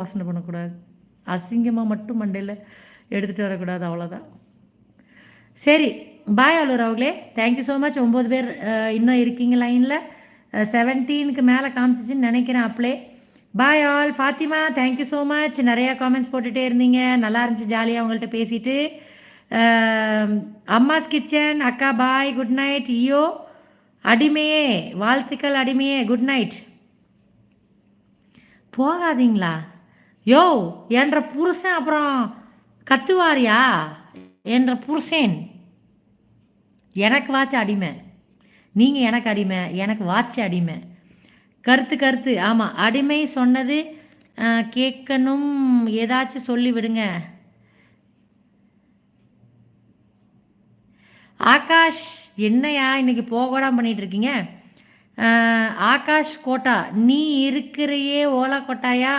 வாசனை பண்ணக்கூடாது, அசிங்கமாக மட்டும் மண்டையில் எடுத்துகிட்டு வரக்கூடாது, அவ்வளோதான். சரி, பாய் ஆலூர் அவங்களே, தேங்க்யூ ஸோ மச். 9 பேர் இன்னும் இருக்கீங்க லைனில். 17க்கு மேலே காமிச்சிச்சின்னு நினைக்கிறேன் அப்ளே. Bye all. Fatima thank you so much. நிறையா காமெண்ட்ஸ் போட்டுகிட்டே இருந்தீங்க, நல்லா இருந்துச்சு ஜாலியாக அவங்கள்ட்ட பேசிட்டு. அம்மாஸ் கிச்சன் அக்கா பாய், குட் நைட். ஐயோ அடிமையே, வாழ்த்துக்கள் அடிமையே, குட் நைட். போகாதீங்களா யோ, என்ற புருஷன் அப்புறம் கத்துவாரியா? என்ற புருஷன் எனக்கு வாட்ச அடிமை, நீங்கள் எனக்கு அடிமை, எனக்கு வாட்ச அடிமை. கருத்து ஆமாம், அடிமை சொன்னது கேட்கணும், ஏதாச்சும் சொல்லி விடுங்க. ஆகாஷ் என்னையா இன்னைக்கு போகலாம் பண்ணிட்டு இருக்கீங்க? ஆகாஷ் கோட்டா, நீ இருக்கிறையே ஓலா கொட்டாயா,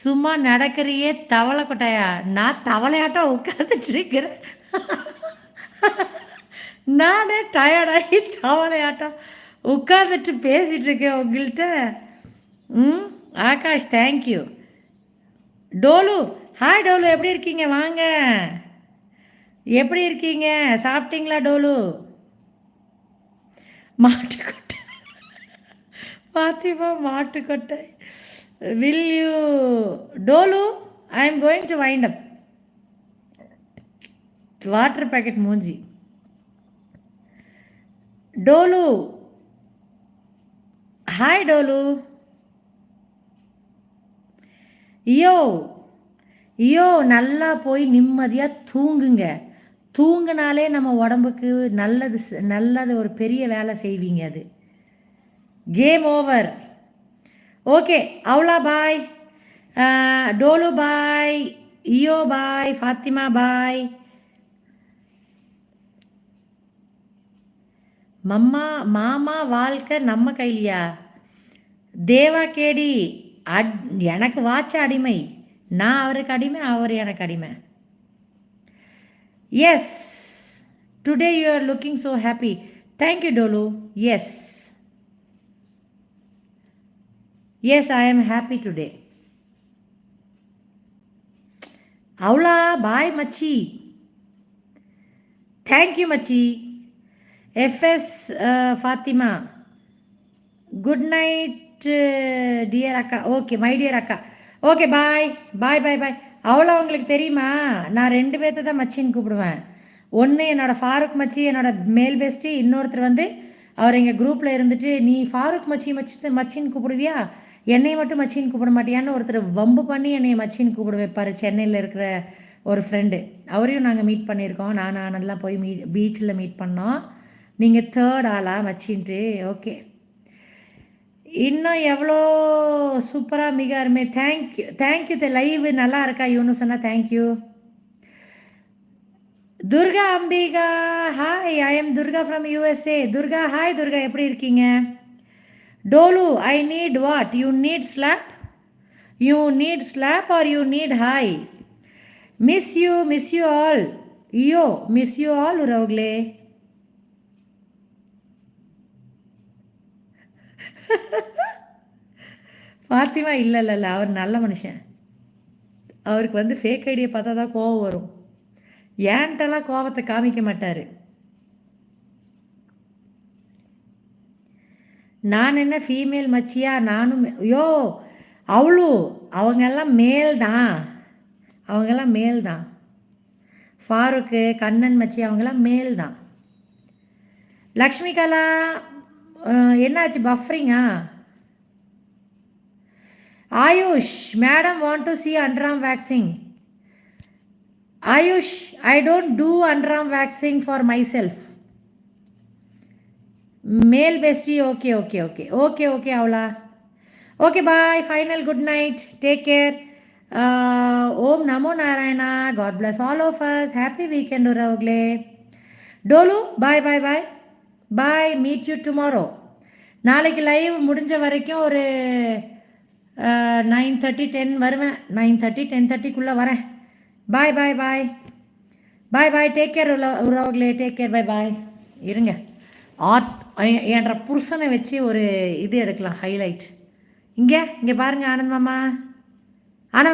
சும்மா நடக்கிறையே தவளை கொட்டாயா? நான் தவளையாட்டம் உட்காந்துட்டு இருக்கிறேன். நானே டயர்டாகி தவளையாட்டம் உட்காந்துட்டு பேசிகிட்டு இருக்கேன் உங்கள்கிட்ட. ஆகாஷ் தேங்க்யூ. டோலு ஹாய் டோலு, எப்படி இருக்கீங்க? வாங்க, எப்படி இருக்கீங்க? சாப்பிட்டீங்களா டோலு? மாட்டுக்கொட்டை பாத்திமா, மாட்டுக்கொட்டை. Will you Dolu? I am going to wind up. Water packet மூஞ்சி. டோலு ஹாய் டோலு. ஐயோ நல்லா போய் நிம்மதியாக தூங்குங்க. தூங்கினாலே நம்ம உடம்புக்கு நல்லது ஒரு பெரிய வேலை செய்வீங்க. அது கேம் ஓவர். ஓகே அவ்வளோ பாய். டோலு பாய், ஐயோ பாய், ஃபாத்திமா பாய். மாமா வாழ்க்கை நம்ம கையிலையா? தேவா கேடி, எனக்கு வாட்ச அடிமை, நான் அவருக்கு அடிமை, அவர் எனக்கு அடிமை. Yes, today you are looking so happy. Thank you Dolu. Yes yes, I am happy today. அவ்வளோ பாய் மச்சி. தேங்க்யூ மச்சி. FS Fathima, good night dear அக்கா. ஓகே மை டியர் அக்கா. Okay bye bye bye bye. அவ்வளோ உங்களுக்கு தெரியுமா, நான் 2 பேர்த்த தான் மச்சின்னு கூப்பிடுவேன். ஒன்று என்னோடய ஃபாரூக் மச்சி, என்னோடய மேல் பெஸ்ட்டு. இன்னொருத்தர் வந்து அவர் எங்கள் குரூப்பில் இருந்துட்டு, நீ ஃபாரூக் மச்சின்னு கூப்பிடுவியா, என்னை மட்டும் மச்சின்னு கூப்பிட மாட்டியான்னு ஒருத்தர் வம்பு பண்ணி என்னை மச்சின்னு கூப்பிட வைப்பார். சென்னையில் இருக்கிற ஒரு ஃப்ரெண்டு, அவரையும் நாங்கள் மீட் பண்ணியிருக்கோம். நான் ஆனந்தெலாம் போய் பீச்சில் மீட் பண்ணோம். நீங்கள் 3rd ஆளா மச்சின்ட்டு? ஓகே, இன்னும் எவ்வளோ சூப்பராக மிக அருமை. Thank you thank you. லைவ் நல்லா இருக்கா இவனு சொன்னால் thank you. Durga Ambika hi, I am Durga from USA. Durga hi Durga, எப்படி இருக்கீங்க? Dolu I need what? You need slap? You need slap are you need hi? Miss you all. ஐயோ மிஸ் யூ ஆல் உறவுகளே. ஃபாத்திமா இல்லை, அவர் நல்ல மனுஷன். அவருக்கு வந்து ஃபேக் ஐடியை பார்த்தா தான் கோவம் வரும். ஏன்ட்டெல்லாம் கோவத்தை காமிக்க மாட்டார். நான் என்ன ஃபீமேல் மச்சியா? நானும் அவங்கெல்லாம் மேல் தான். ஃபாரூக்கு, கண்ணன் மச்சி அவங்கெல்லாம் மேல் தான். லக்ஷ்மி கலா என்னாச்சு, பஃப்ரிங்கா? Ayush madam want to see underarm waxing. Ayush, I don't do underarm waxing for myself. Male bestie. Okay okay okay okay okay அவ்வளோ. Okay bye, final good night, take care. ஓம் நமோ Narayana. God bless all of us. Happy weekend உறவுகளே. Dolu bye bye bye bye. Meet you tomorrow. நாளைக்கு live முடிஞ்ச வரைக்கும் ஒரு 9:30 10 வருவேன். 9:30 10:30க்குள்ளே வரேன். பாய் பாய் பாய் பாய் பாய். டேக் கேர் உறவுகளே, டேக் கேர். பாய் பாய். இருங்க, என்ற புருஷனை வச்சு ஒரு இது எடுக்கலாம், ஹைலைட். இங்கே பாருங்கள் ஆனந்த் மாமா. ஆனால்